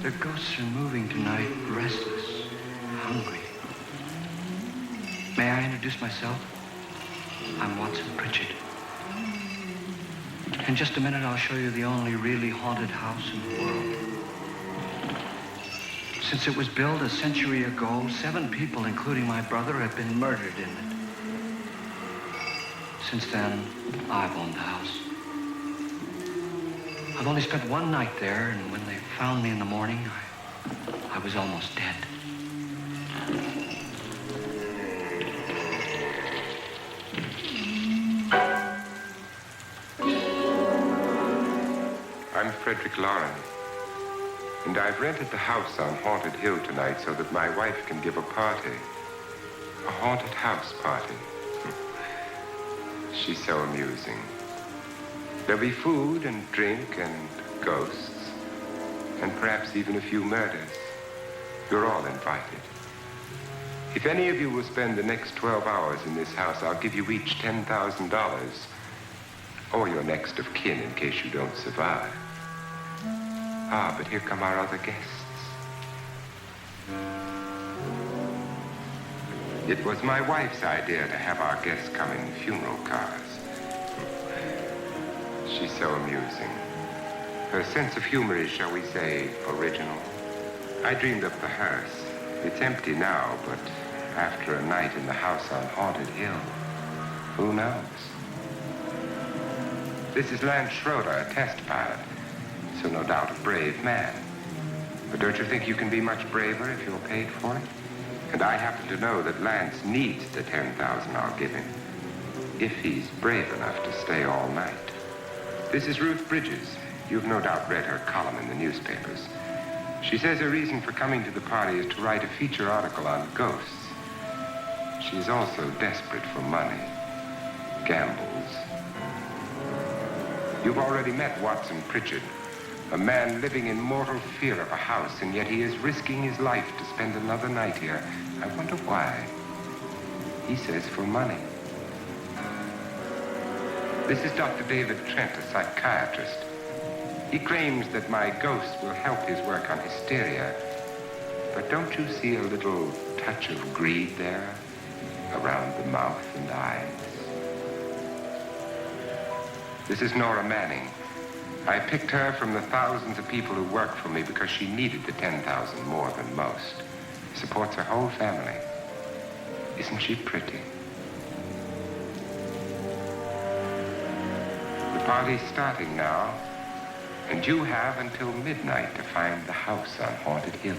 Their ghosts are moving tonight, restless, hungry. May I introduce myself? I'm Watson Pritchard. In just a minute, I'll show you the only really haunted house in the world. Since it was built a century ago, 7 people, including my brother, have been murdered in it. Since then, I've owned the house. I've only spent one night there, and when they found me in the morning, I was almost dead. I'm Frederick Loren, and I've rented the house on Haunted Hill tonight so that my wife can give a party. A haunted house party. She's so amusing. There'll be food and drink and ghosts, and perhaps even a few murders. You're all invited. If any of you will spend the next 12 hours in this house, I'll give you each $10,000, or your next of kin in case you don't survive. Ah, but here come our other guests. It was my wife's idea to have our guests come in funeral cars. She's so amusing. Her sense of humor is, shall we say, original. I dreamed up the hearse. It's empty now, but after a night in the house on Haunted Hill, who knows? This is Lance Schroeder, a test pilot, so no doubt a brave man. But don't you think you can be much braver if you're paid for it? And I happen to know that Lance needs the $10,000 I'll give him, if he's brave enough to stay all night. This is Ruth Bridges. You've no doubt read her column in the newspapers. She says her reason for coming to the party is to write a feature article on ghosts. She's also desperate for money, gambles. You've already met Watson Pritchard, a man living in mortal fear of a house, and yet he is risking his life to spend another night here. I wonder why. He says for money. This is Dr. David Trent, a psychiatrist. He claims that my ghost will help his work on hysteria. But don't you see a little touch of greed there around the mouth and eyes? This is Nora Manning. I picked her from the thousands of people who work for me because she needed the $10,000 more than most. Supports her whole family. Isn't she pretty? The party's starting now, and you have until midnight to find the house on Haunted Hill.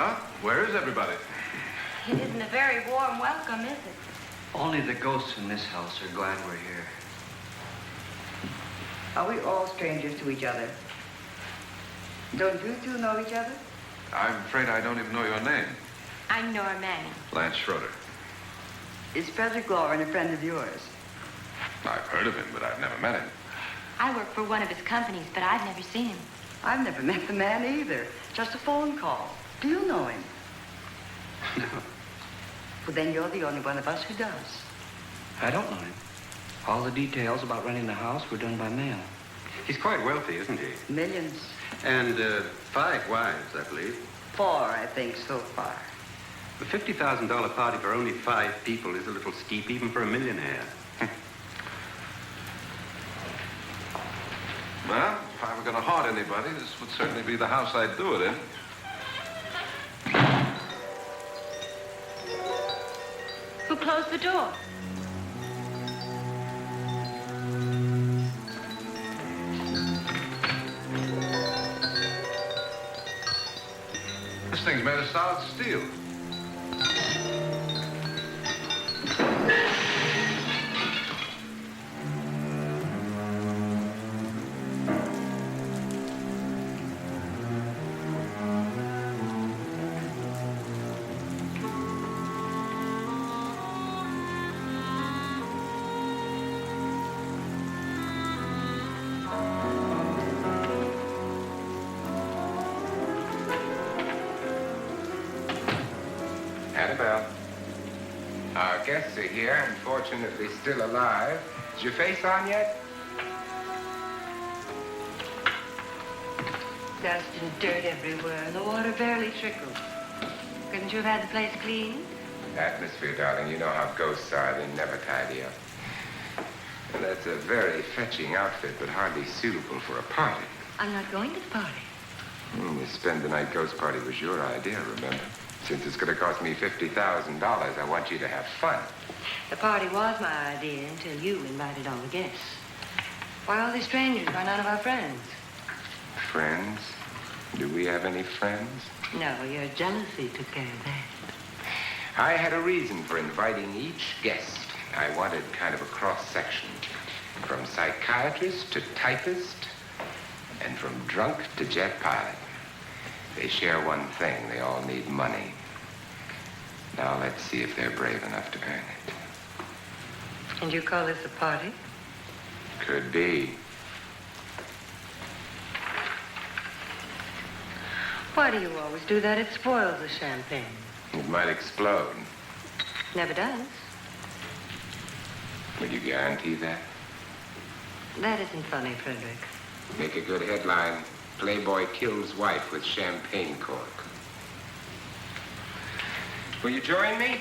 Well, where is everybody? It isn't a very warm welcome, is it? Only the ghosts in this house are glad we're here. Are we all strangers to each other? Don't you two know each other? I'm afraid I don't even know your name. I'm Nora Manning. Lance Schroeder. Is Frederick Loren a friend of yours? I've heard of him, but I've never met him. I work for one of his companies, but I've never seen him. I've never met the man either. Just a phone call. Do you know him? No, Well, then you're the only one of us who does. I don't know him. All the details about renting the house were done by mail. He's quite wealthy, isn't he? Millions. And 5 wives, I believe. 4, I think, so far. The $50,000 party for only 5 people is a little steep, even for a millionaire. Well, if I were going to haunt anybody, this would certainly be the house I'd do it in. Who closed the door? This thing's made of solid steel. Annabelle, our guests are here, unfortunately still alive. Is your face on yet? Dust and dirt everywhere, and the water barely trickles. Couldn't you have had the place cleaned? Atmosphere, darling. You know how ghosts are. They never tidy up. And that's a very fetching outfit, but hardly suitable for a party. I'm not going to the party. The spend the night ghost party was your idea, remember? Since it's going to cost me $50,000, I want you to have fun. The party was my idea until you invited all the guests. Why, all these strangers are none of our friends. Friends? Do we have any friends? No, your jealousy took care of that. I had a reason for inviting each guest. I wanted kind of a cross-section. From psychiatrist to typist, and from drunk to jet pilot. They share one thing. They all need money. Now let's see if they're brave enough to earn it. And you call this a party? Could be. Why do you always do that? It spoils the champagne. It might explode. Never does. Will you guarantee that? That isn't funny, Frederick. Make a good headline. Playboy kills wife with champagne cork. Will you join me?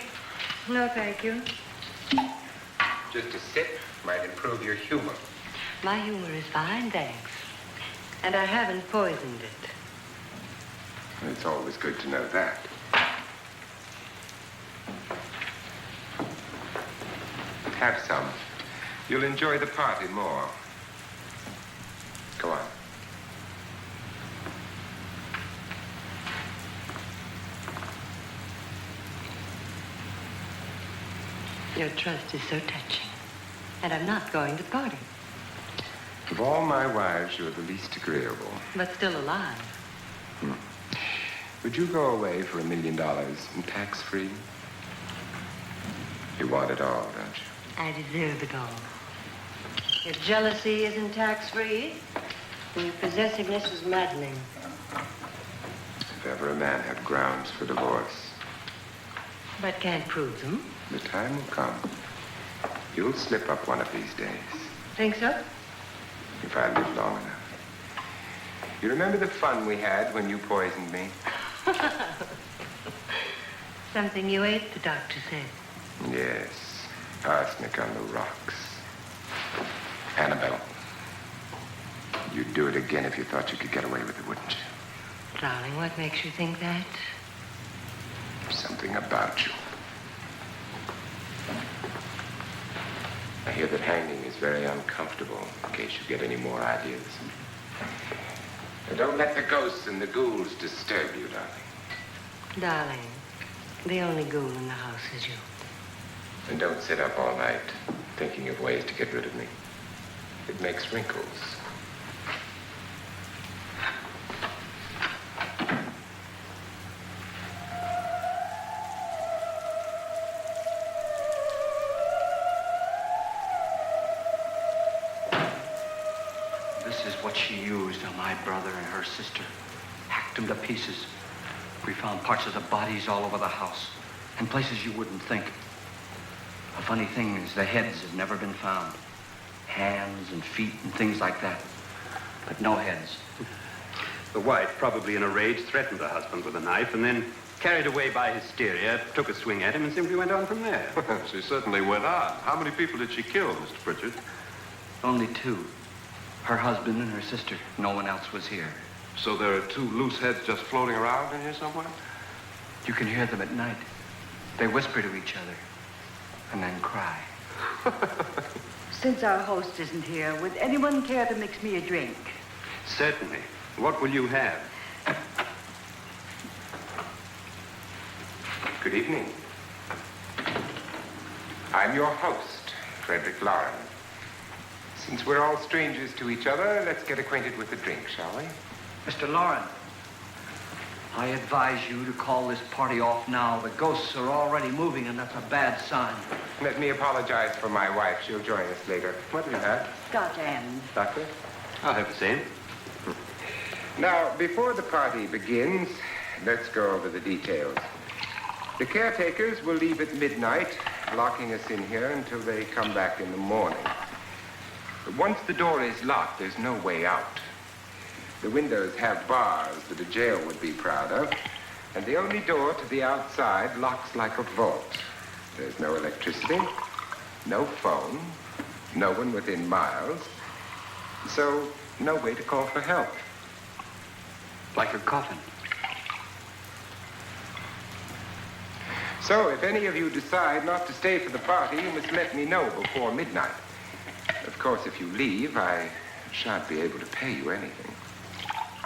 No, thank you. Just a sip might improve your humor. My humor is fine, thanks. And I haven't poisoned it. It's always good to know that. Have some. You'll enjoy the party more. Go on. Your trust is so touching. And I'm not going to the party. Of all my wives, you're the least agreeable. But still alive. Would you go away for $1 million and tax-free? You want it all, don't you? I deserve it all. Your jealousy isn't tax-free, and your possessiveness is maddening. If ever a man had grounds for divorce, But can't prove them. the time will come. You'll slip up one of these days, Think so? if I live long enough. You remember the fun we had when you poisoned me? Something you ate, the doctor said. Yes, arsenic on the rocks. Annabelle, you'd do it again if you thought you could get away with it, wouldn't you? Darling, what makes you think that? Something about you. I hear that hanging is very uncomfortable, in case you get any more ideas. Now, don't let the ghosts and the ghouls disturb you, darling. Darling, the only ghoul in the house is you. And don't sit up all night thinking of ways to get rid of me. It makes wrinkles. This is what she used on my brother and her sister. Hacked them to pieces. We found parts of the bodies all over the house. In places you wouldn't think. The funny thing is the heads have never been found. Hands and feet and things like that. But no heads. The wife, probably in a rage, threatened her husband with a knife and then, carried away by hysteria, took a swing at him and simply went on from there. She certainly went on. How many people did she kill, Mr. Pritchard? Only two. Her husband and her sister. No one else was here. So there are two loose heads just floating around in here somewhere? You can hear them at night. They whisper to each other and then cry. Since our host isn't here, would anyone care to mix me a drink? Certainly. What will you have? Good evening. I'm your host, Frederick Loren. Since we're all strangers to each other, let's get acquainted with a drink, shall we? Mr. Loren, I advise you to call this party off now. The ghosts are already moving, and that's a bad sign. Let me apologize for my wife. She'll join us later. What do you have? Scotch and. Doctor? I'll have the same. Now, before the party begins, let's go over the details. The caretakers will leave at midnight, locking us in here until they come back in the morning. But once the door is locked, there's no way out. The windows have bars that a jail would be proud of, and the only door to the outside locks like a vault. There's no electricity, no phone, no one within miles, so no way to call for help. Like a coffin. So if any of you decide not to stay for the party, you must let me know before midnight. Of course, if you leave, I shan't be able to pay you anything.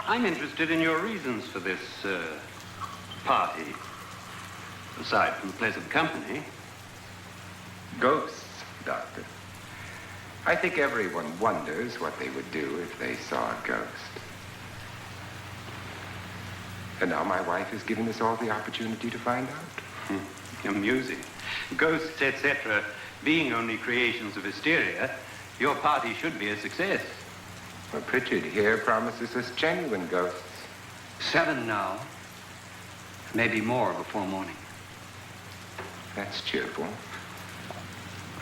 I'm interested in your reasons for this, party. Aside from the pleasant company. Ghosts, Doctor. I think everyone wonders what they would do if they saw a ghost. And now my wife has given us all the opportunity to find out. Amusing. Ghosts, etc., being only creations of hysteria, your party should be a success. Well, Pritchard here promises us genuine ghosts. 7 now. Maybe more before morning. That's cheerful.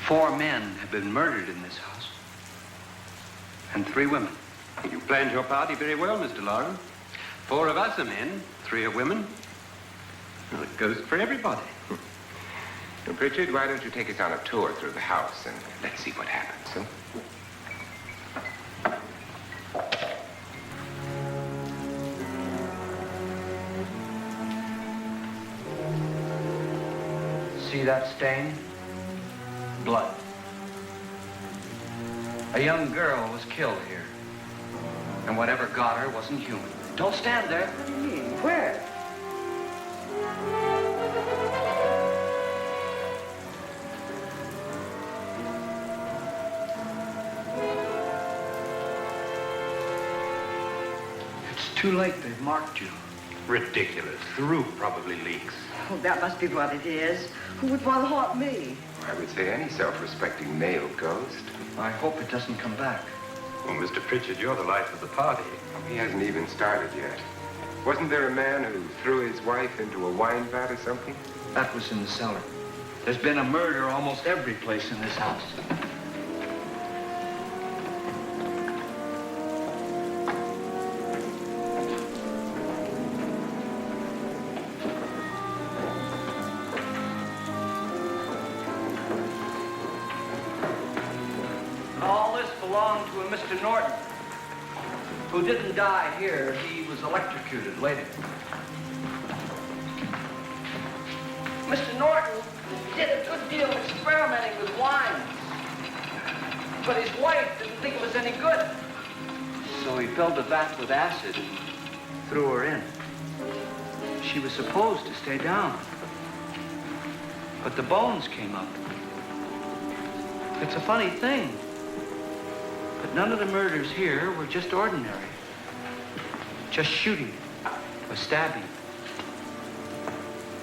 4 men have been murdered in this house. And 3 women. You planned your party very well, Mr. Loren. 4 of us are men, 3 are women. Well, it goes for everybody. Well, Pritchard, why don't you take us on a tour through the house and let's see what happens, huh? See that stain? Blood. A young girl was killed here. And whatever got her wasn't human. Don't stand there. What do you mean? Where? It's too late. They've marked you. Ridiculous. The roof probably leaks. Oh, that must be what it is. Who would want to haunt me? I would say any self-respecting male ghost. I hope it doesn't come back. Well, Mr. Pritchard, you're the life of the party. He hasn't even started yet. Wasn't there a man who threw his wife into a wine vat or something? That was in the cellar. There's been a murder almost every place in this house. All this belonged to a Mr. Norton, who didn't die here. He was electrocuted later. Mr. Norton did a good deal of experimenting with wines, but his wife didn't think it was any good. So he filled the vat with acid and threw her in. she was supposed to stay down. But the bones came up. It's a funny thing, but none of the murders here were just ordinary. Just shooting or stabbing.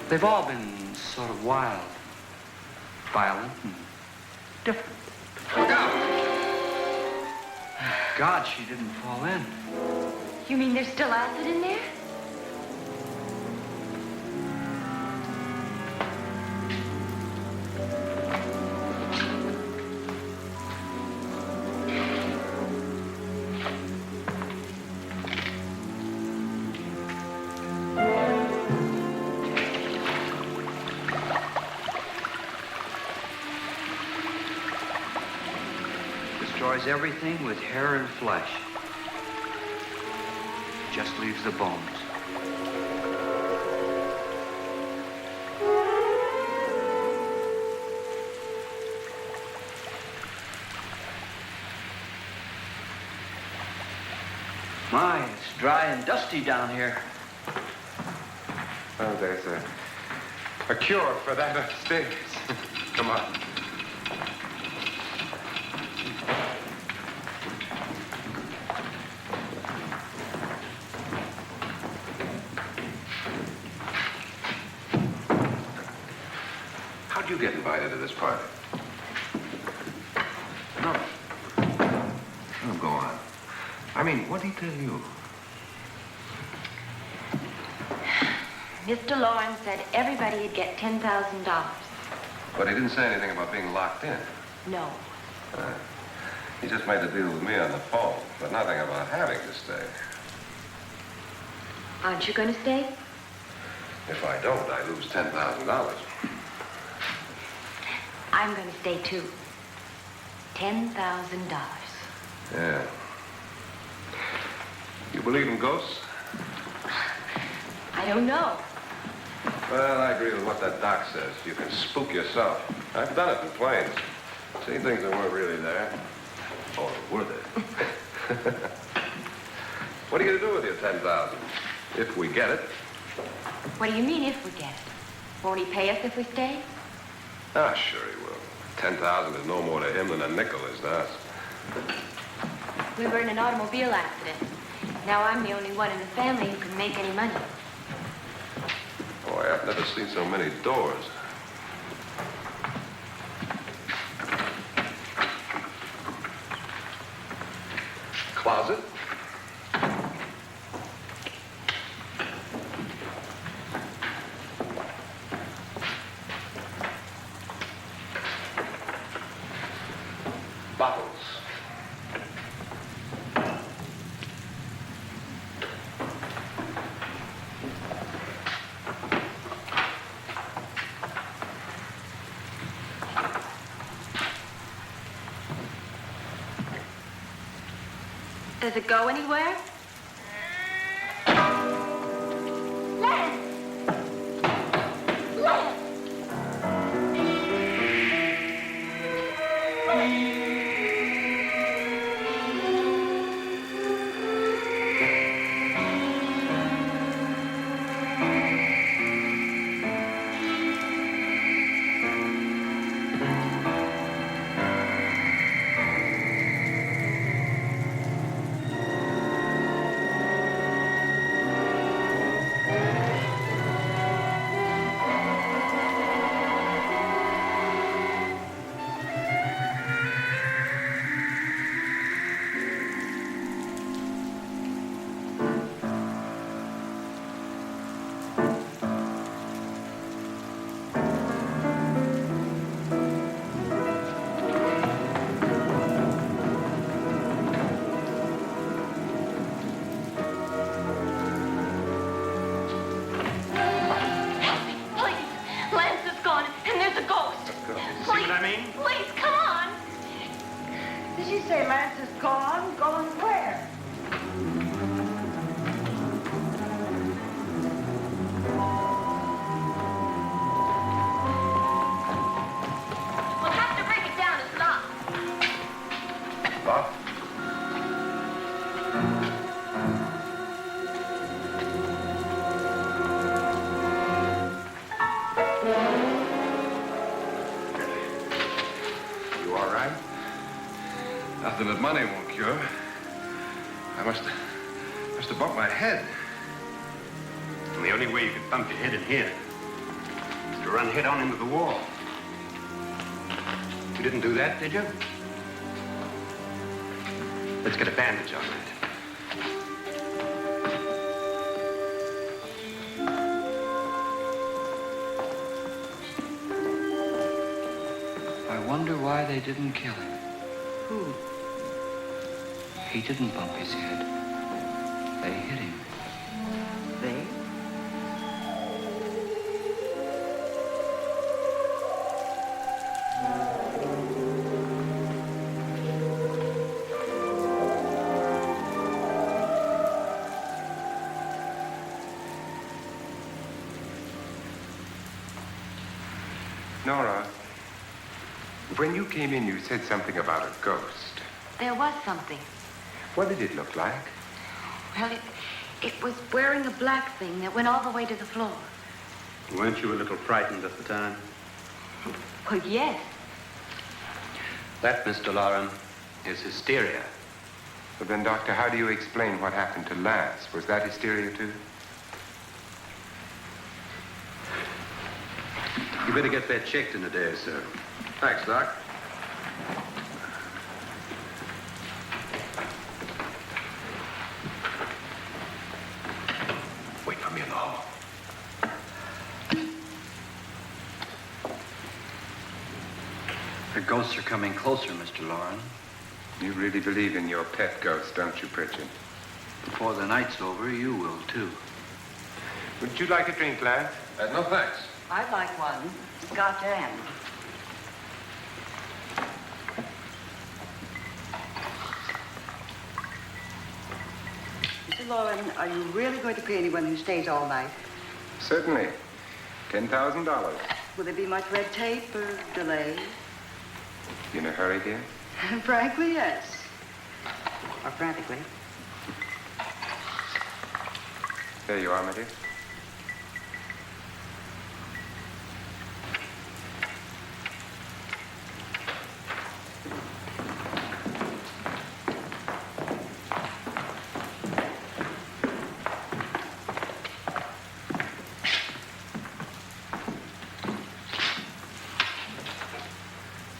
They've all been sort of wild, violent, and different. Look out! God, she didn't fall in. You mean there's still acid in there? Destroys everything with hair and flesh. Just leaves the bones. My, it's dry and dusty down here. Oh, there's a cure for that upstairs. Come on. How'd you get invited to this party? No. Oh, go on. I mean, what did he tell you? Mr. Loren said everybody'd get $10,000. But he didn't say anything about being locked in. No. He just made the deal with me on the phone, but nothing about having to stay. Aren't you going to stay? If I don't, I lose $10,000. I'm going to stay too. $10,000. Yeah. You believe in ghosts? I don't know. Well, I agree with what that doc says. You can spook yourself. I've done it in planes. Seen things that weren't really there. Or were they? What are you going to do with your $10,000? If we get it. What do you mean if we get it? Won't he pay us if we stay? Ah, sure he will. 10,000 is no more to him than a nickel is to us. We were in an automobile accident. Now I'm the only one in the family who can make any money. Boy, I've never seen so many doors. Closet? Bottles. Does it go anywhere? Lance! Lance! Did you say Lance is gone? Gone where? We'll have to break it down. It's locked. Locked? that money won't cure. I must have bumped my head. And the only way you could bump your head in here is to run head on into the wall. You didn't do that, did you? Let's get a bandage on that. I wonder why they didn't kill him. Who? He didn't bump his head. They hit him. They? Nora, when you came in, you said something about a ghost. There was something. What did it look like? Well, it was wearing a black thing that went all the way to the floor. Weren't you a little frightened at the time? Well, yes. That, Mr. Loren, is hysteria. Well, then, Doctor, how do you explain what happened to Lance? Was that hysteria, too? You better get that checked in a day or so. Thanks, Doc. Wait for me in the hall. The ghosts are coming closer, Mr. Loren. You really believe in your pet ghost, don't you, Pritchard? Before the night's over, you will, too. Would you like a drink, Lance? No, thanks. I'd like one. Got to end. Mr. Loren, are you really going to pay anyone who stays all night? Certainly. $10,000. Will there be much red tape or delay? You in a hurry, dear? Frankly, yes. Or frantically. There you are, my dear.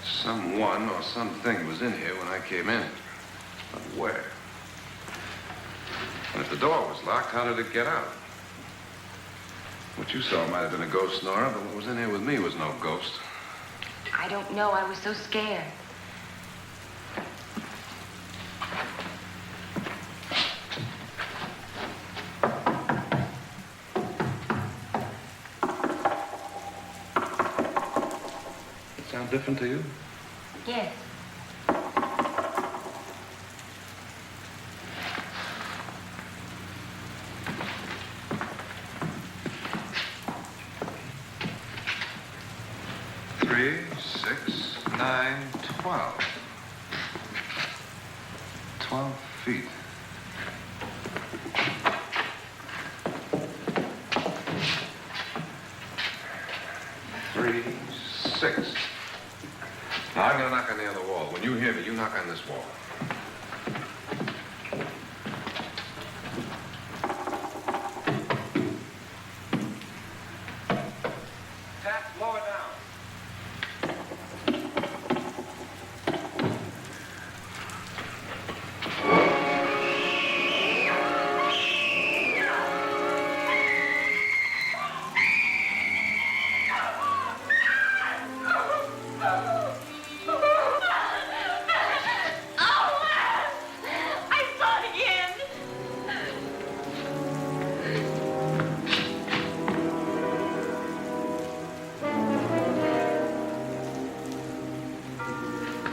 Someone or something was in here when I came in. But where? And if the door was locked, how did it get out? What you saw might have been a ghost, Nora, but what was in here with me was no ghost. I don't know. I was so scared. It sound different to you? Yes. Three, 6, 9, 12. 12 feet. Three, 6. Now, I'm going to knock on the other wall. When you hear me, you knock on this wall. Tap, lower down.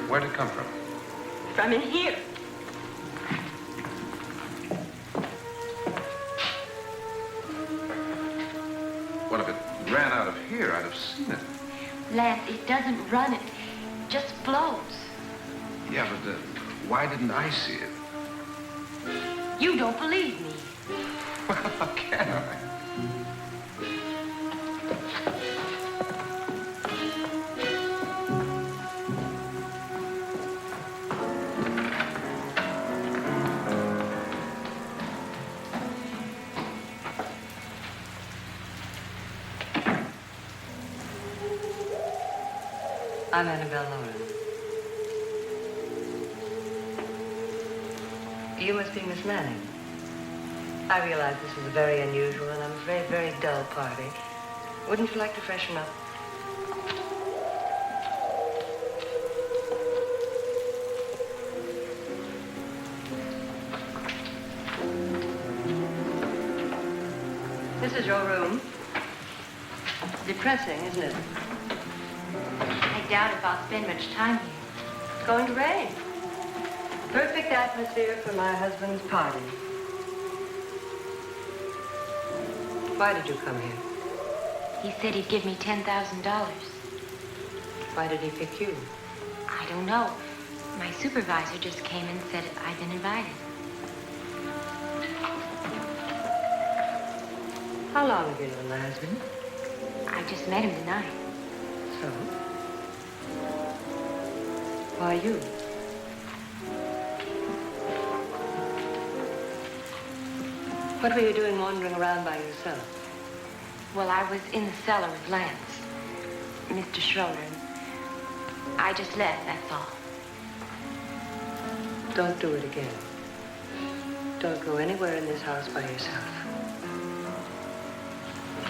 Where'd it come from? From in here. What if it ran out of here? I'd have seen it. Lance, it doesn't run. It just floats. Yeah, but why didn't I see it? You don't believe me. Well, how can I? I'm Annabelle Loren. You must be Miss Manning. I realize this is a very unusual and I'm afraid very dull party. Wouldn't you like to freshen up? This is your room. Depressing, isn't it? I doubt if I'll spend much time here. It's going to rain. Perfect atmosphere for my husband's party. Why did you come here? He said he'd give me $10,000. Why did he pick you? I don't know. My supervisor just came and said I'd been invited. How long have you known my husband? I just met him tonight. So? Why you? What were you doing wandering around by yourself? Well, I was in the cellar with Lance, Mr. Schroeder. I just left, that's all. Don't do it again. Don't go anywhere in this house by yourself.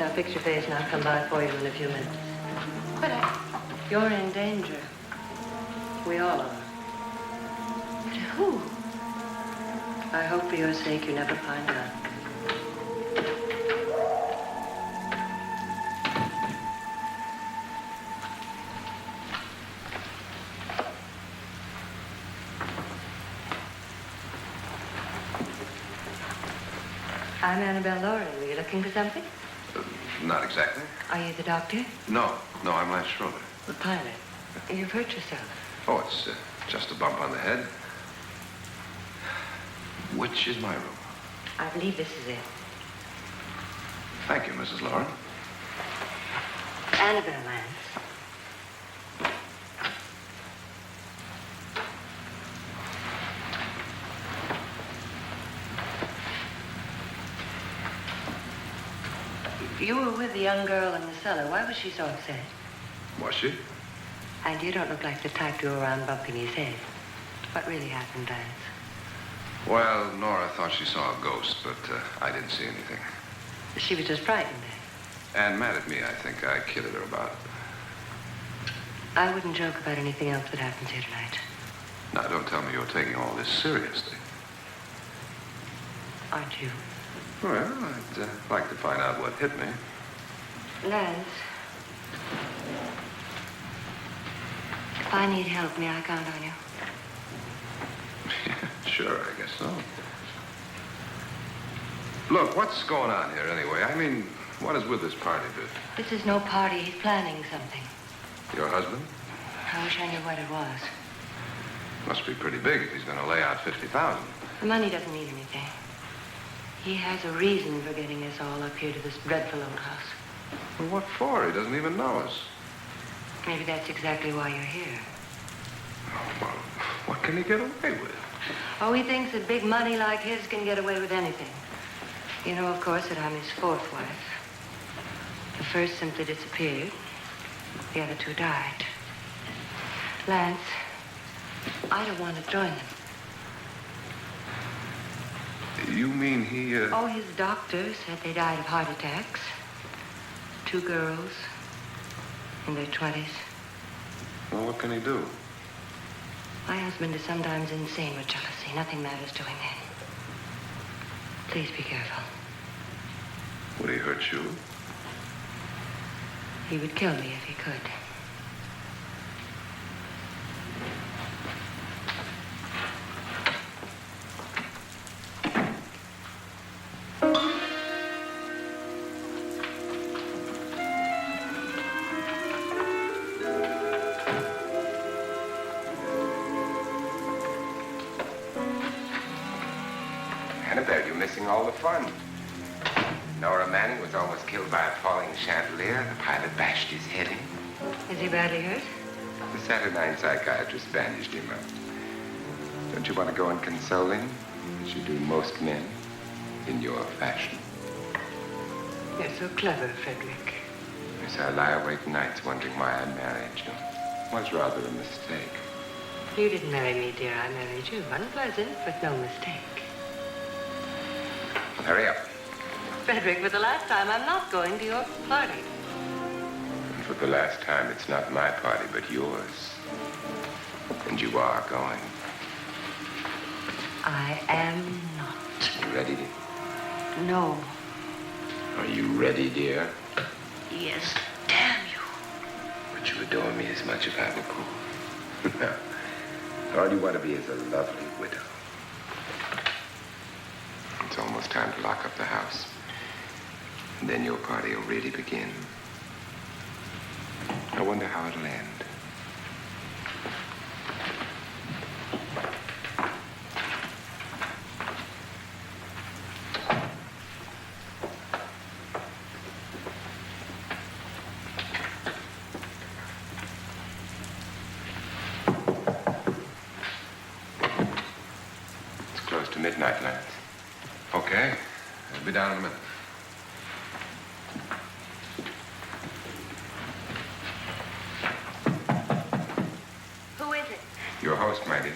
Now fix your face and I'll come by for you in a few minutes. But You're in danger. We all are. but who? I hope for your sake you never find out. I'm Annabelle Loren. Were you looking for something? Not exactly. Are you the doctor? No, I'm Lance Schroeder. The pilot. You've hurt yourself. Oh, it's just a bump on the head. Which is my room? I believe this is it. Thank you, Mrs. Loren. Annabelle, Lance. You were with the young girl in the cellar. Why was she so upset? Was she? And you don't look like the type to go around bumping his head. What really happened, Lance? Well, Nora thought she saw a ghost, but I didn't see anything. She was just frightened. And mad at me, I think. I kidded her about it. I wouldn't joke about anything else that happens here tonight. Now, don't tell me you're taking all this seriously. Aren't you? Well, I'd like to find out what hit me. Lance. If I need help, may I count on you? Sure, I guess so. Look, what's going on here anyway? I mean, what is with this party bit? This is no party. He's planning something. Your husband? I wish I knew what it was. Must be pretty big if he's going to lay out $50,000. The money doesn't mean anything. He has a reason for getting us all up here to this dreadful old house. Well, what for? He doesn't even know us. Maybe that's exactly why you're here. Oh, well, what can he get away with? Oh, he thinks that big money like his can get away with anything. You know, of course, that I'm his fourth wife. The first simply disappeared. The other two died. Lance, I don't want to join them. You mean he, Oh, his doctor said they died of heart attacks. 2 girls in their 20s. Well, what can he do? My husband is sometimes insane with jealousy. Nothing matters to him then. Please be careful. Would he hurt you? He would kill me if he could. Annabelle, you're missing all the fun. Nora Manning was almost killed by a falling chandelier. The pilot bashed his head in. Is he badly hurt? The Saturnine psychiatrist bandaged him up. Don't you want to go and console him, as you do most men, in your fashion? You're so clever, Frederick. Yes, I lie awake nights wondering why I married you. was rather a mistake. You didn't marry me, dear. I married you. Unpleasant, but no mistake. Hurry up. Frederick, for the last time, I'm not going to your party. And for the last time, it's not my party, but yours. And you are going. I am not. You ready? No. Are you ready, dear? Yes, damn you. Would you adore me as much if I were poor? No. All you want to be is a lovely widow. It's almost time to lock up the house. And then your party will really begin. I wonder how it'll end. It's close to midnight, Lance. Okay. I'll be down in a minute. Who is it? Your host, my dear.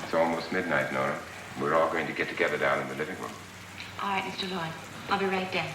It's almost midnight, Nora. We're all going to get together down in the living room. All right, Mr. Loren. I'll be right down.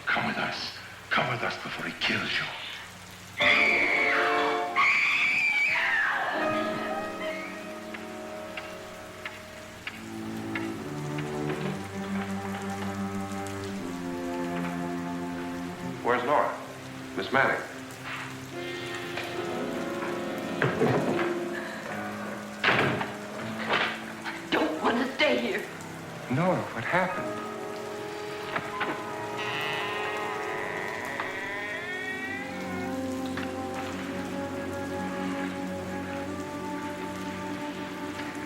Come with us. Come with us before he kills you. Where's Nora? Miss Manning. Don't want to stay here. Nora, what happened?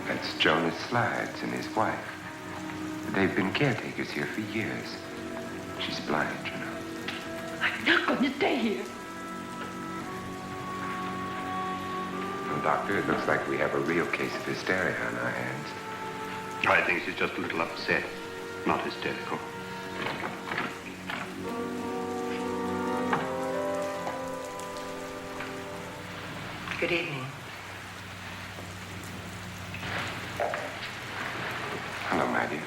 That's Jonas Slides and his wife. They've been caretakers here for years. She's blind, you know. I'm not going to stay here. Well, Doctor, it looks like we have a real case of hysteria on our hands. I think she's just a little upset, not hysterical. Good evening. Hello, my dear.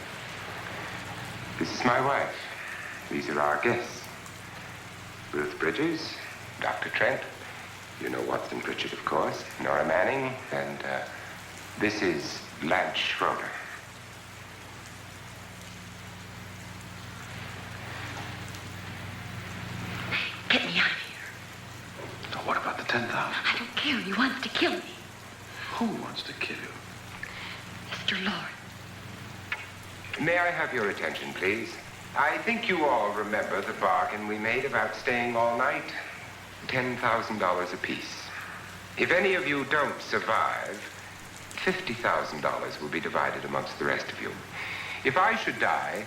This is my wife. These are our guests. Ruth Bridges, Dr. Trent. You know Watson Pritchard, of course. Nora Manning, and this is Lance Schroeder. Get me out of here. So what about the 10,000? I don't care. He wants to kill me. Who wants to kill you? Mr. Loren. May I have your attention, please? I think you all remember the bargain we made about staying all night. $10,000 apiece. If any of you don't survive, $50,000 will be divided amongst the rest of you. If I should die,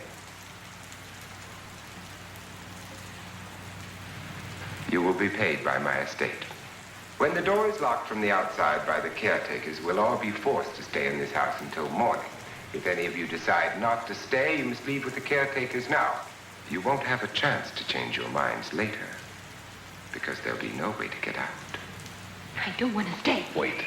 you will be paid by my estate. When the door is locked from the outside by the caretakers, we'll all be forced to stay in this house until morning. If any of you decide not to stay, you must leave with the caretakers now. You won't have a chance to change your minds later, because there'll be no way to get out. I don't want to stay. Wait.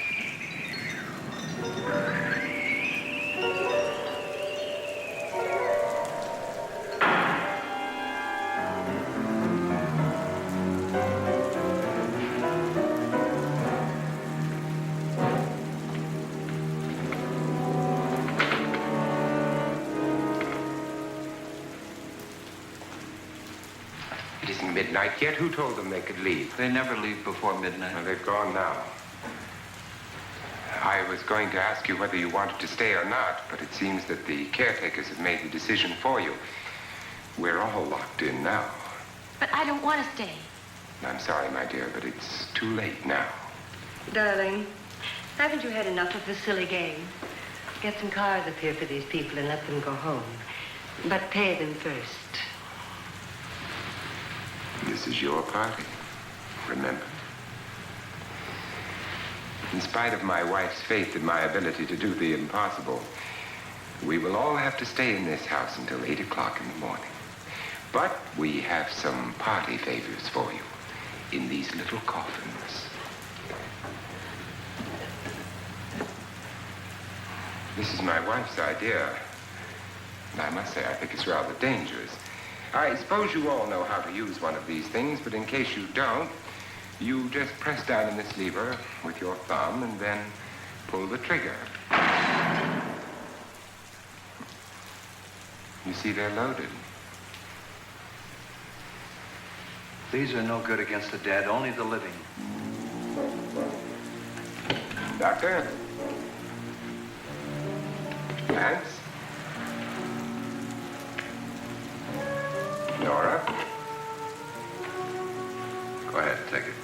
It isn't midnight yet. Who told them they could leave? They never leave before midnight. Well, they've gone now. I was going to ask you whether you wanted to stay or not, but it seems that the caretakers have made the decision for you. We're all locked in now. But I don't want to stay. I'm sorry, my dear, but it's too late now. Darling, haven't you had enough of this silly game? Get some cars up here for these people and let them go home. But pay them first. This is your party, remember? In spite of my wife's faith in my ability to do the impossible, we will all have to stay in this house until 8 o'clock in the morning. But we have some party favors for you in these little coffins. This is my wife's idea. And I must say, I think it's rather dangerous. I suppose you all know how to use one of these things, but in case you don't, you just press down on this lever with your thumb and then pull the trigger. You see, they're loaded. These are no good against the dead, only the living. Doctor? Lance? Nora? Go ahead, take it.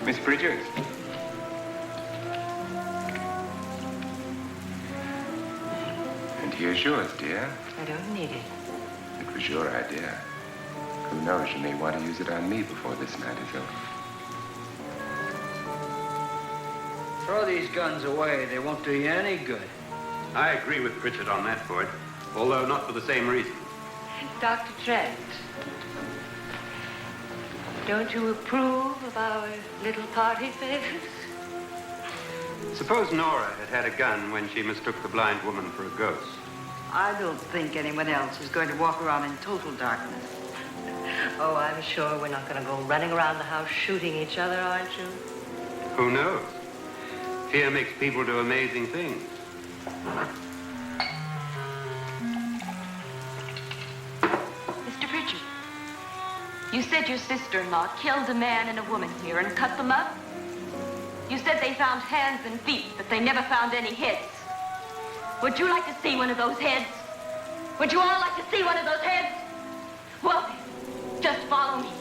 Miss Bridges? And here's yours, dear. I don't need it. It was your idea. Who knows, you may want to use it on me before this night is over. Throw these guns away. They won't do you any good. I agree with Pritchard on that point, although not for the same reason. Dr. Trent, don't you approve of our little party favors? Suppose Nora had had a gun when she mistook the blind woman for a ghost. I don't think anyone else is going to walk around in total darkness. Oh, I'm sure we're not going to go running around the house shooting each other, aren't you? Who knows? Fear makes people do amazing things. Mr. Pritchard, you said your sister-in-law killed a man and a woman here and cut them up? You said they found hands and feet, but they never found any heads. Would you like to see one of those heads? Would you all like to see one of those heads? Well, then, just follow me.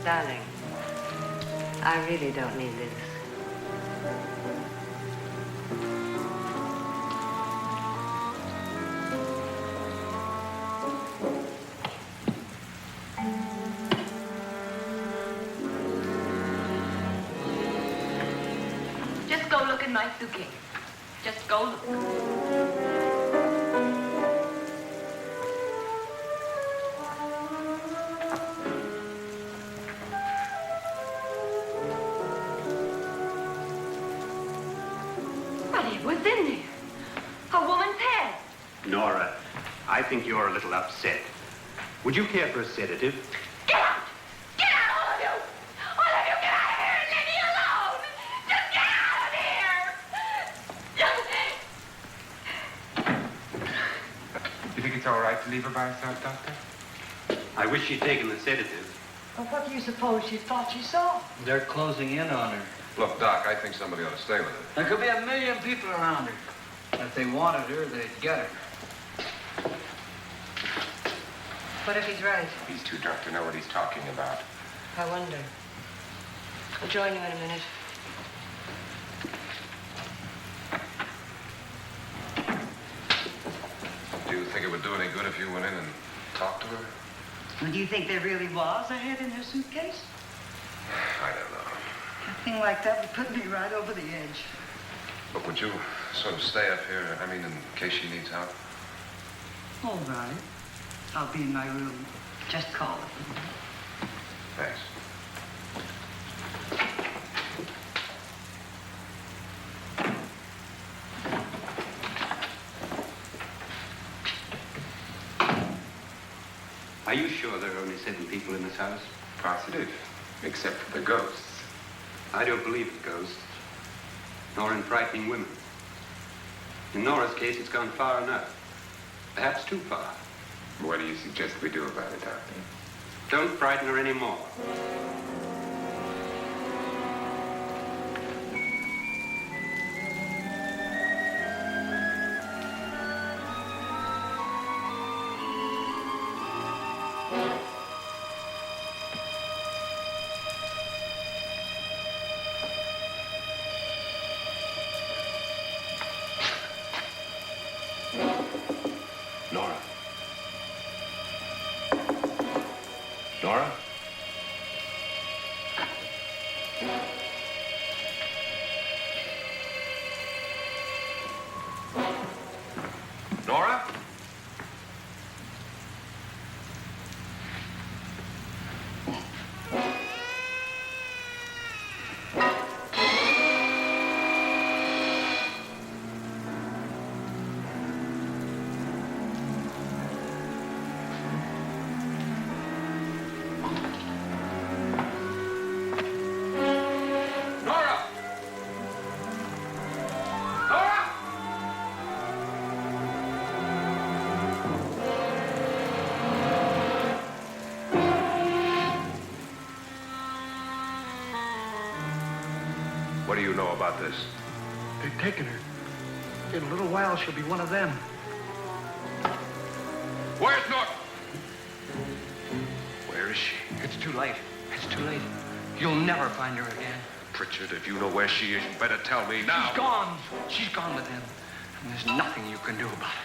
Darling, I really don't need this. Just go look in my suitcase. Just go look. But it was in there. A woman's head. Nora, I think you're a little upset. Would you care for a sedative? Get out! Get out, all of you! All of you, get out of here and leave me alone! Just get out of here! You think it's all right to leave her by herself, Doctor? I wish she'd taken the sedative. Well, what do you suppose she thought she saw? They're closing in on her. Look, Doc, I think somebody ought to stay with her. There could be 1 million people around her. If they wanted her, they'd get her. What if he's right? He's too drunk to know what he's talking about. I wonder. I'll join you in a minute. Do you think it would do any good if you went in and talked to her? Well, do you think there really was a head in her suitcase? I don't know. A thing like that would put me right over the edge. But would you sort of stay up here, I mean, in case she needs help? All right. I'll be in my room. Just call it. Thanks. Are you sure there are only 7 people in this house? Positive, except for the ghosts. I don't believe in ghosts, nor in frightening women. In Nora's case, it's gone far enough. Perhaps too far. What do you suggest we do about it, Doctor? Don't frighten her anymore. Nora? Nora? Nora? Nora! Nora! What do you know about this? They've taken her. In a little while, she'll be one of them. Where's Nora? Where is she? It's too late. It's too late. You'll never find her again. Pritchard, if you know where she is, you better tell me now. She's gone. She's gone with him. And there's nothing you can do about it.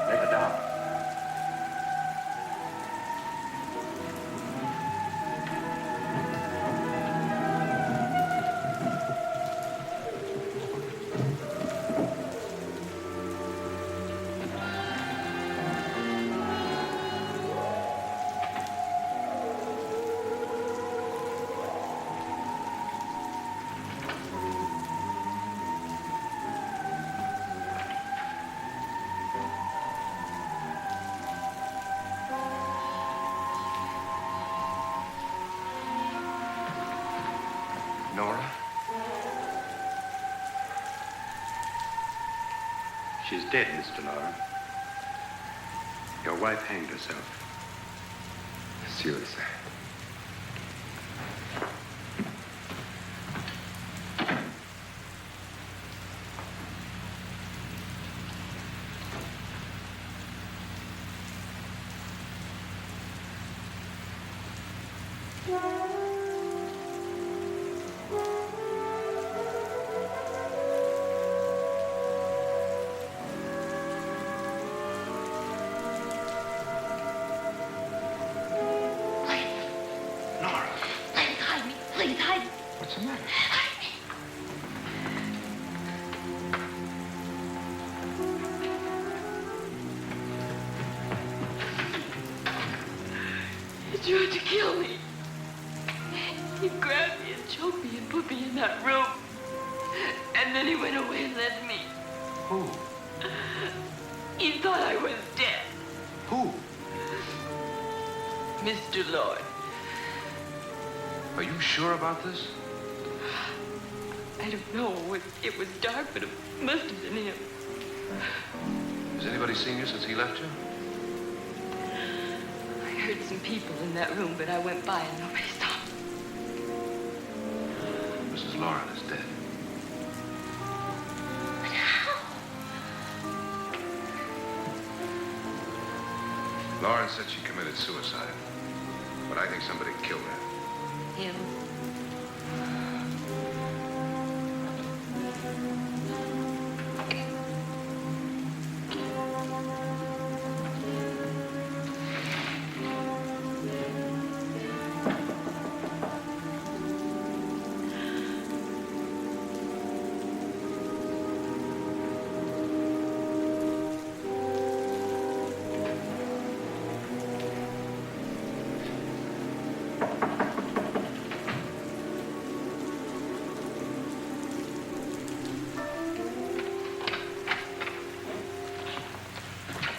Lay her down. Nora? She's dead, Mr. Loren. Your wife hanged herself. Suicide. Nora? Please hide me. Please hide me. What's the matter? Hide me. He tried to kill me. He grabbed me and choked me and put me in that room. And then he went away and left me. Who? He thought I was dead. Who? Mr. Lloyd. Are you sure about this? I don't know. It was dark, but it must have been him. Has anybody seen you since he left you? I heard some people in that room, but I went by and nobody saw me. Mrs. Loren is dead. But how? Loren said she committed suicide, but I think somebody killed her. Him.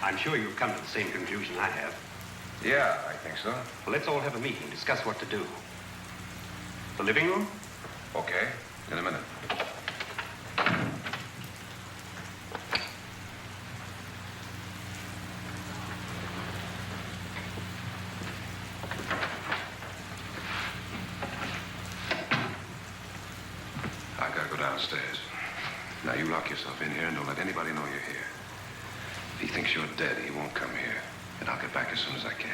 I'm sure you've come to the same conclusion I have. Yeah, I think so. Well, let's all have a meeting, discuss what to do. The living room? Okay, in a minute. I gotta go downstairs. Now, you lock yourself in here and don't let anybody know you're here. If he thinks you're dead, he won't come here. And I'll get back as soon as I can.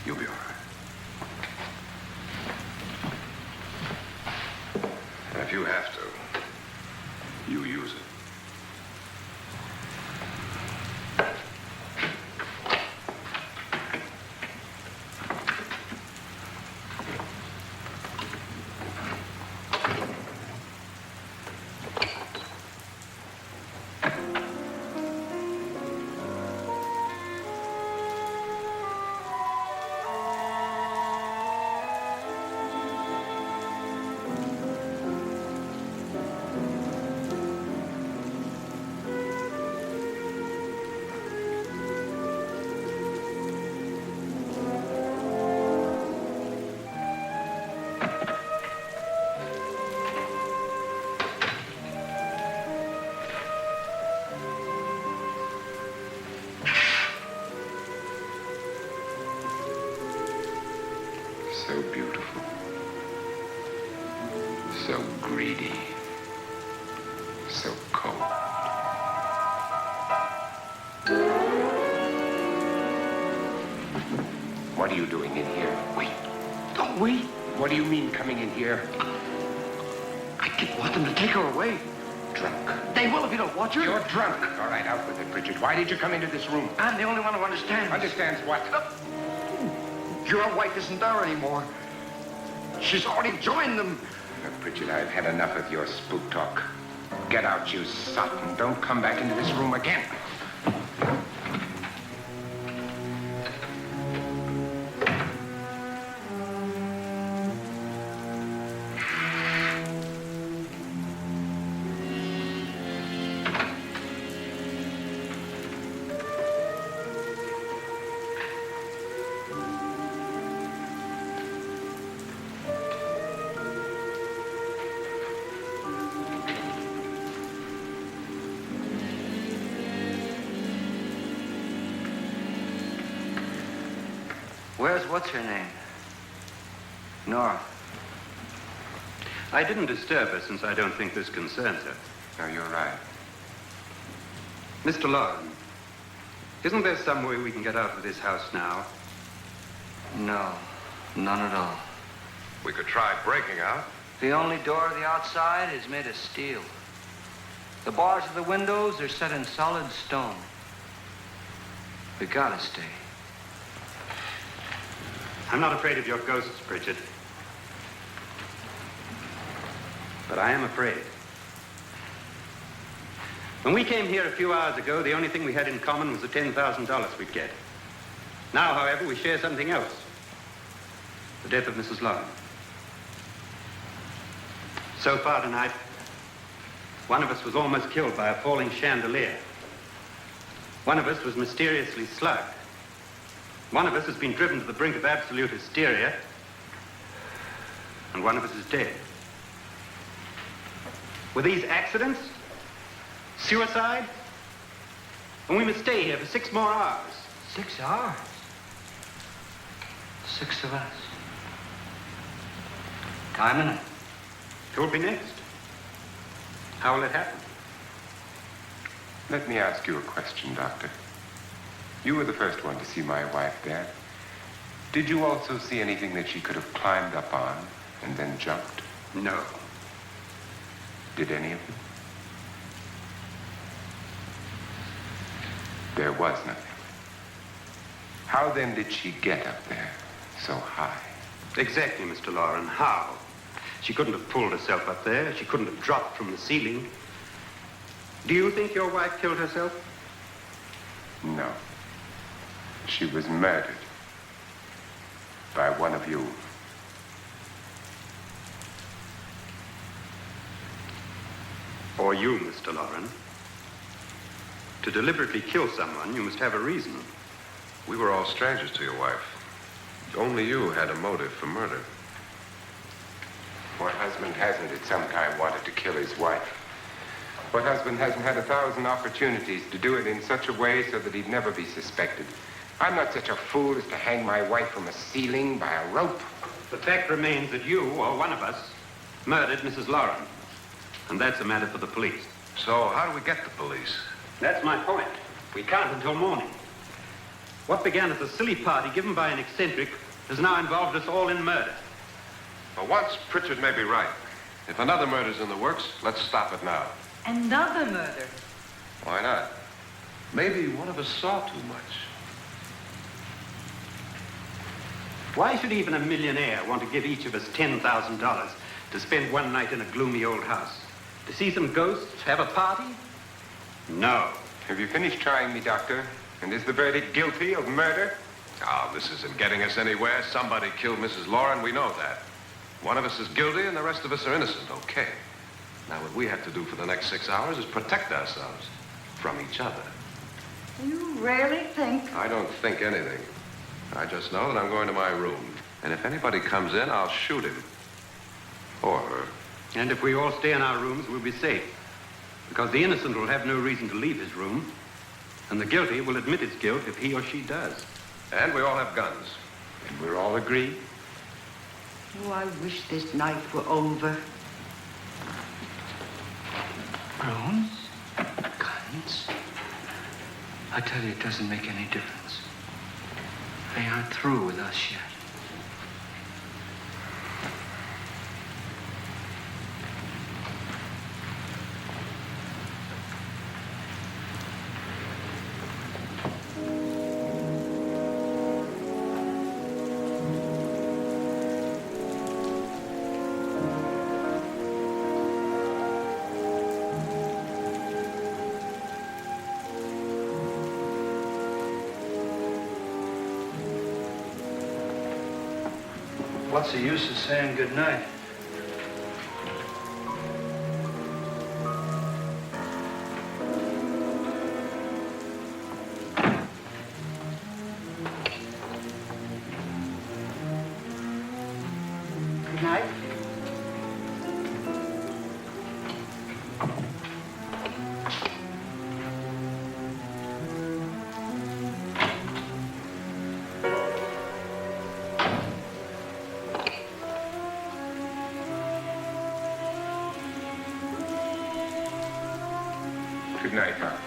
You'll be all right. And if you have to, you use it. So beautiful. So greedy. So cold. What are you doing in here? Wait. Don't wait. What do you mean coming in here? I didn't want them to take her away. Drunk. They will if you don't watch her. You're drunk. All right, out with it, Bridget. Why did you come into this room? I'm the only one who understands. Understands what? Your wife isn't there anymore. She's already joined them. Bridget, I've had enough of your spook talk. Get out, you sot, and don't come back into this room again. Where's what's-her-name? Nora. I didn't disturb her since I don't think this concerns her. No, you're right. Mr. Loren, isn't there some way we can get out of this house now? No, none at all. We could try breaking out. The only door to the outside is made of steel. The bars of the windows are set in solid stone. We gotta stay. I'm not afraid of your ghosts, Bridget. But I am afraid. When we came here a few hours ago, the only thing we had in common was the $10,000 we'd get. Now, however, we share something else. The death of Mrs. Loren. So far tonight, one of us was almost killed by a falling chandelier. One of us was mysteriously slugged. One of us has been driven to the brink of absolute hysteria, and one of us is dead. Were these accidents? Suicide? And we must stay here for 6 more hours. 6 hours? 6 of us. Time enough. Who will be next? How will it happen? Let me ask you a question, Doctor. You were the first one to see my wife dead. Did you also see anything that she could have climbed up on and then jumped? No. Did any of you? There was nothing. How then did she get up there so high? Exactly, Mr. Loren. How? She couldn't have pulled herself up there. She couldn't have dropped from the ceiling. Do you think your wife killed herself? No. She was murdered by one of you. Or you, Mr. Loren. To deliberately kill someone, you must have a reason. We were all strangers to your wife. Only you had a motive for murder. What husband hasn't at some time wanted to kill his wife? What husband hasn't had 1,000 opportunities to do it in such a way so that he'd never be suspected? I'm not such a fool as to hang my wife from a ceiling by a rope. The fact remains that you, or one of us, murdered Mrs. Loren. And that's a matter for the police. So how do we get the police? That's my point. We can't until morning. What began as a silly party given by an eccentric has now involved us all in murder. For once, Pritchard may be right. If another murder's in the works, let's stop it now. Another murder? Why not? Maybe one of us saw too much. Why should even a millionaire want to give each of us $10,000 to spend one night in a gloomy old house? To see some ghosts, have a party? No. Have you finished trying me, Doctor? And is the verdict guilty of murder? Oh, this isn't getting us anywhere. Somebody killed Mrs. Loren, we know that. One of us is guilty and the rest of us are innocent, okay. Now, what we have to do for the next 6 hours is protect ourselves from each other. You really think? I don't think anything. I just know that I'm going to my room. And if anybody comes in, I'll shoot him. Or her. And if we all stay in our rooms, we'll be safe. Because the innocent will have no reason to leave his room. And the guilty will admit his guilt if he or she does. And we all have guns. And we're all agreed? Oh, I wish this night were over. Rooms? Guns? I tell you, it doesn't make any difference. They aren't through with us yet. What's the use of saying goodnight? Good night. Good night, Doctor.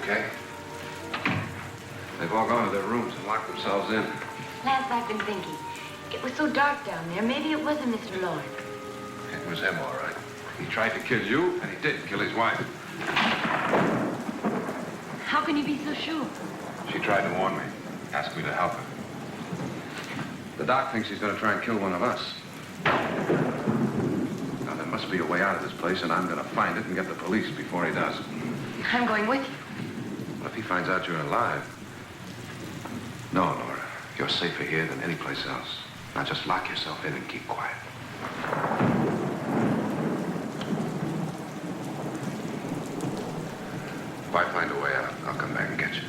okay? They've all gone to their rooms and locked themselves in. Lance, I've been thinking. It was so dark down there. Maybe it wasn't Mr. Loren. It was him, all right. He tried to kill you, and he did kill his wife. How can you be so sure? She tried to warn me, asked me to help her. The doc thinks he's going to try and kill one of us. Now, there must be a way out of this place, and I'm going to find it and get the police before he does. I'm going with you. Well, if he finds out you're alive... No, Nora. You're safer here than any place else. Now just lock yourself in and keep quiet. If I find a way out, I'll come back and get you.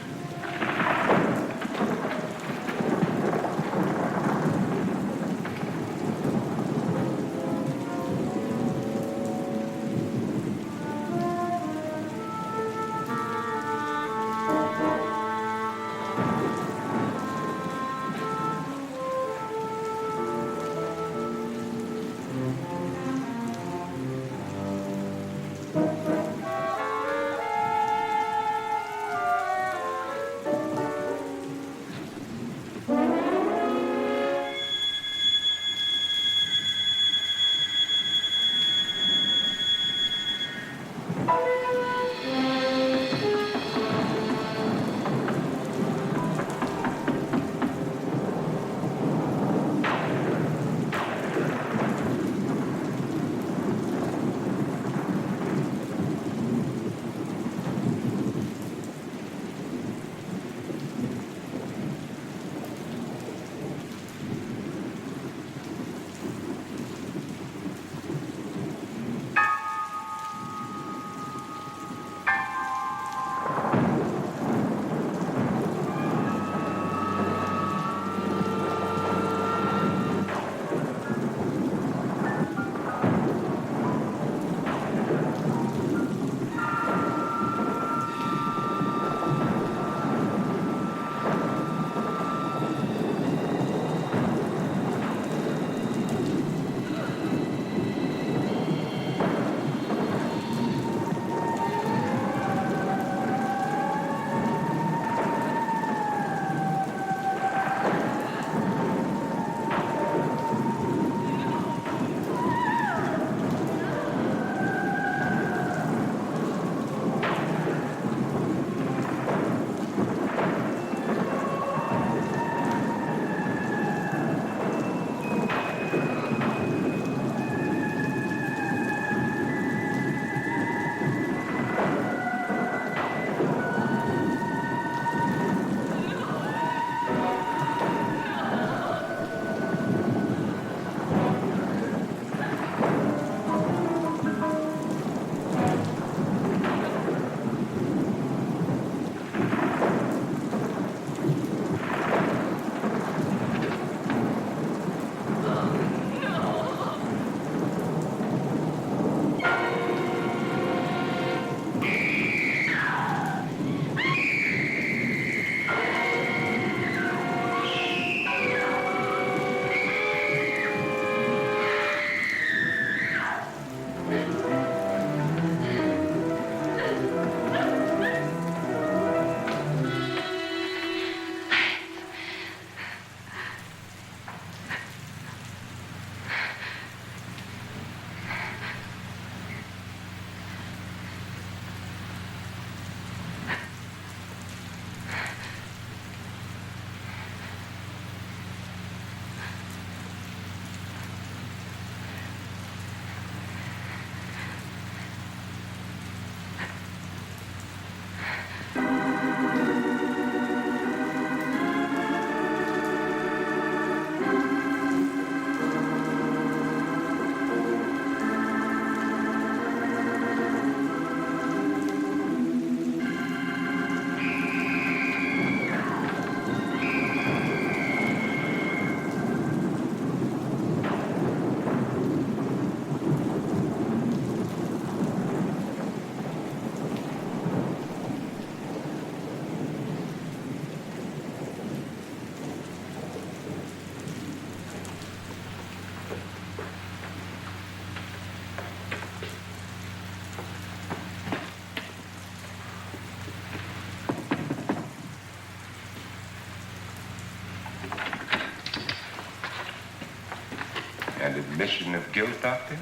admission of guilt, Doctor?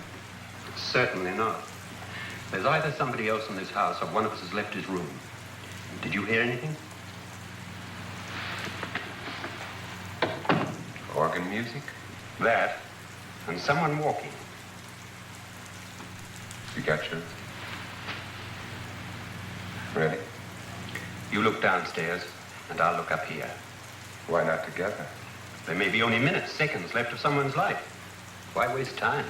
Certainly not. There's either somebody else in this house or one of us has left his room. Did you hear anything? Organ music? That, and someone walking. You got yours? Ready? You look downstairs, and I'll look up here. Why not together? There may be only minutes, seconds left of someone's life. Why waste time?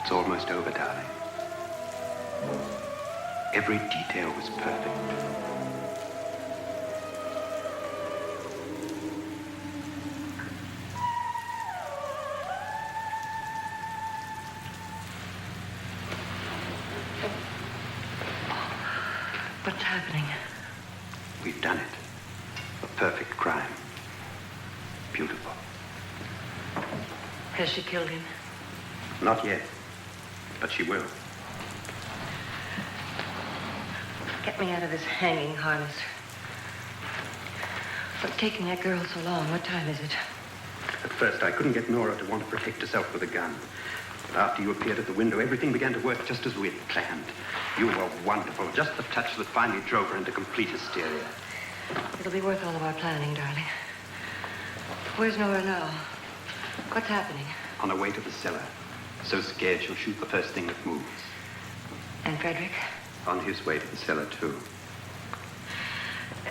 It's almost over, darling. Every detail was perfect. What's happening? We've done it. A perfect crime. Beautiful. Has she killed him? Not yet, but she will. Get me out of this hanging harness. What's taking that girl so long? What time is it? At first, I couldn't get Nora to want to protect herself with a gun. But after you appeared at the window, everything began to work just as we had planned. You were wonderful. Just the touch that finally drove her into complete hysteria. It'll be worth all of our planning, darling. Where's Nora now? What's happening? On her way to the cellar. So scared she'll shoot the first thing that moves. And Frederick? On his way to the cellar, too.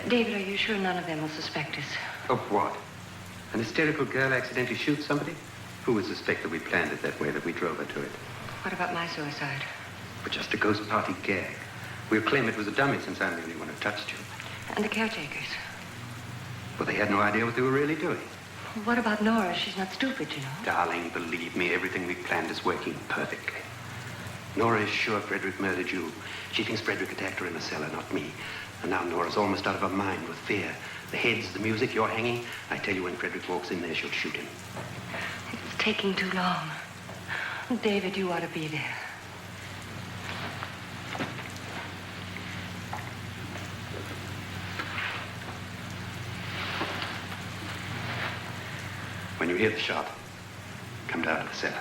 David, are you sure none of them will suspect us? Of what? An hysterical girl accidentally shoots somebody? Who would suspect that we planned it that way, that we drove her to it? What about my suicide? But just a ghost party gag. We'll claim it was a dummy since I'm the only one who touched you. And the caretakers? But they had no idea what they were really doing. What about Nora? She's not stupid, you know. Darling, believe me, everything we planned is working perfectly. Nora is sure Frederick murdered you. She thinks Frederick attacked her in the cellar, not me. And now Nora's almost out of her mind with fear. The heads, the music, you're hanging. I tell you, when Frederick walks in there, she'll shoot him. It's taking too long. David, you ought to be there. When you hear the shot, come down to the cellar.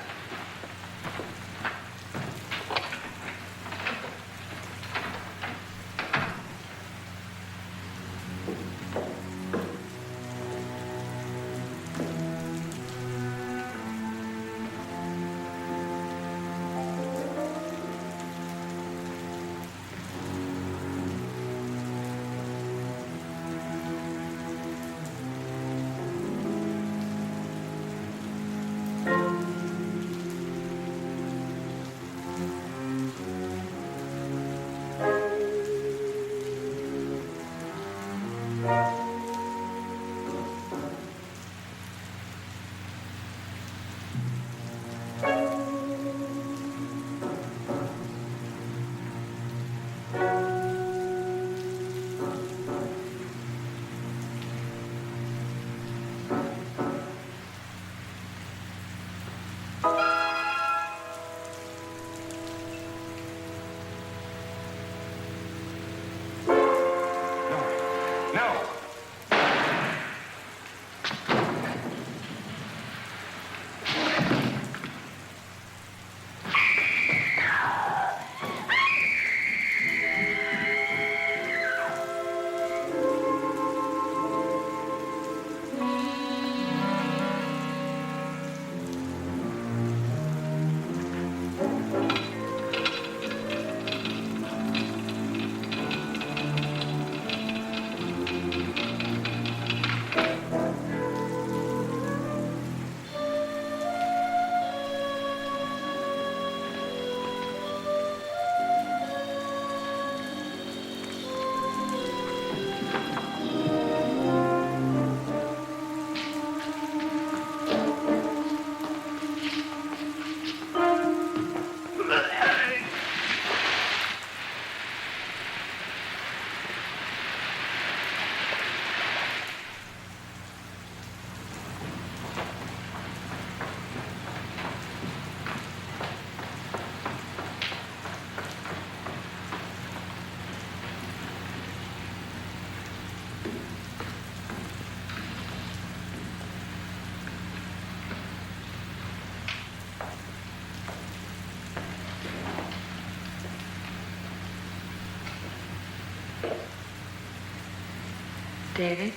David?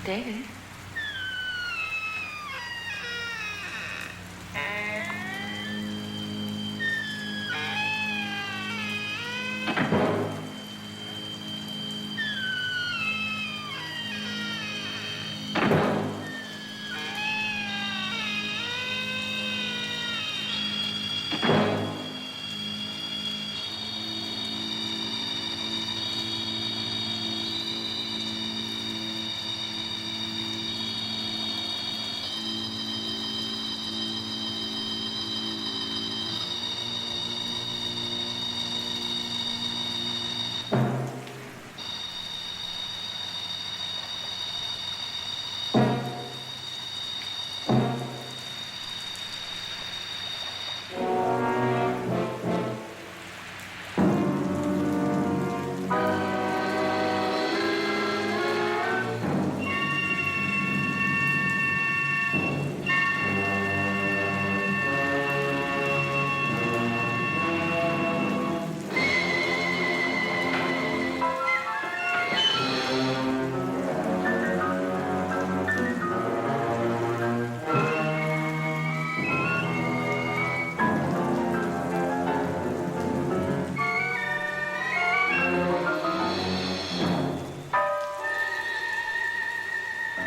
David?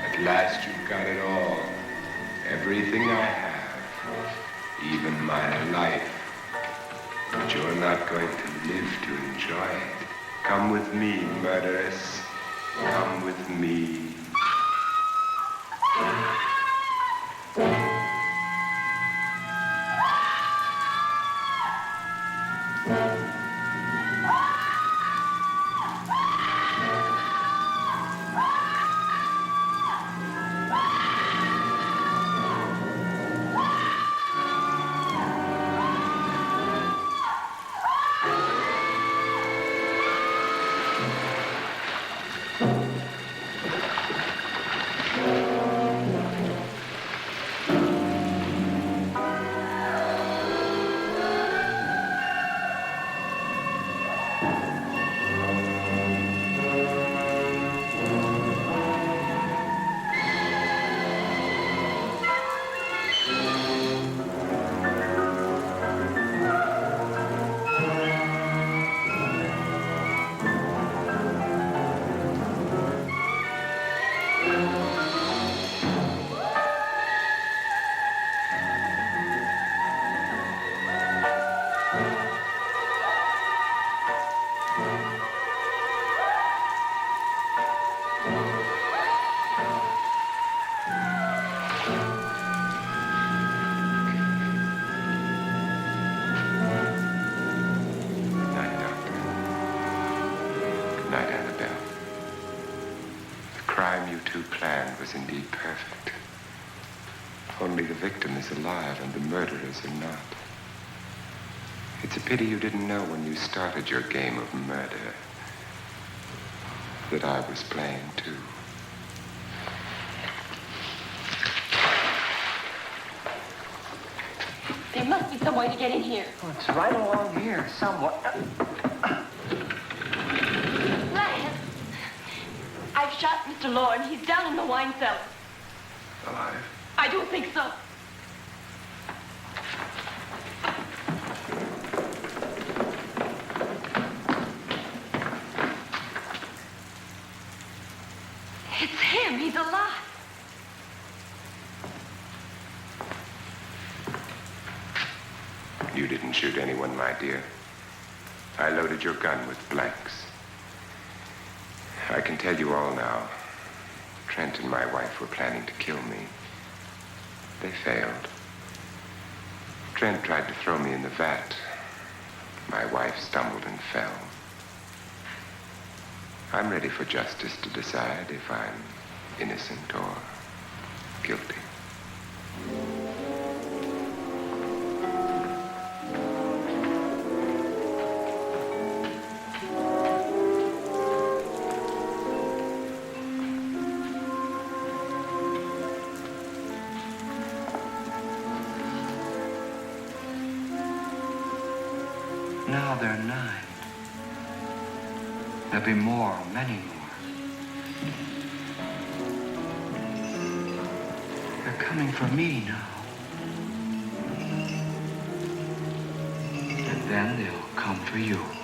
At last you've got it all. Everything I have. Even my life. But you're not going to live to enjoy it. Come with me, murderess. Come with me. Was indeed perfect. Only the victim is alive and the murderers are not. It's a pity you didn't know when you started your game of murder that I was playing too. There must be some way to get in here. Oh, it's right along here, somewhere. Lance, I've shot Mr. Loren. He's down in the wine cellar. Alive? I don't think so. It's him. He's alive. You didn't shoot anyone, my dear. I loaded your gun with blanks. I can tell you all now. Trent and my wife were planning to kill me. They failed. Trent tried to throw me in the vat. My wife stumbled and fell. I'm ready for justice to decide if I'm innocent or guilty. Now they're 9. There'll be more, many more. They're coming for me now. And then they'll come for you.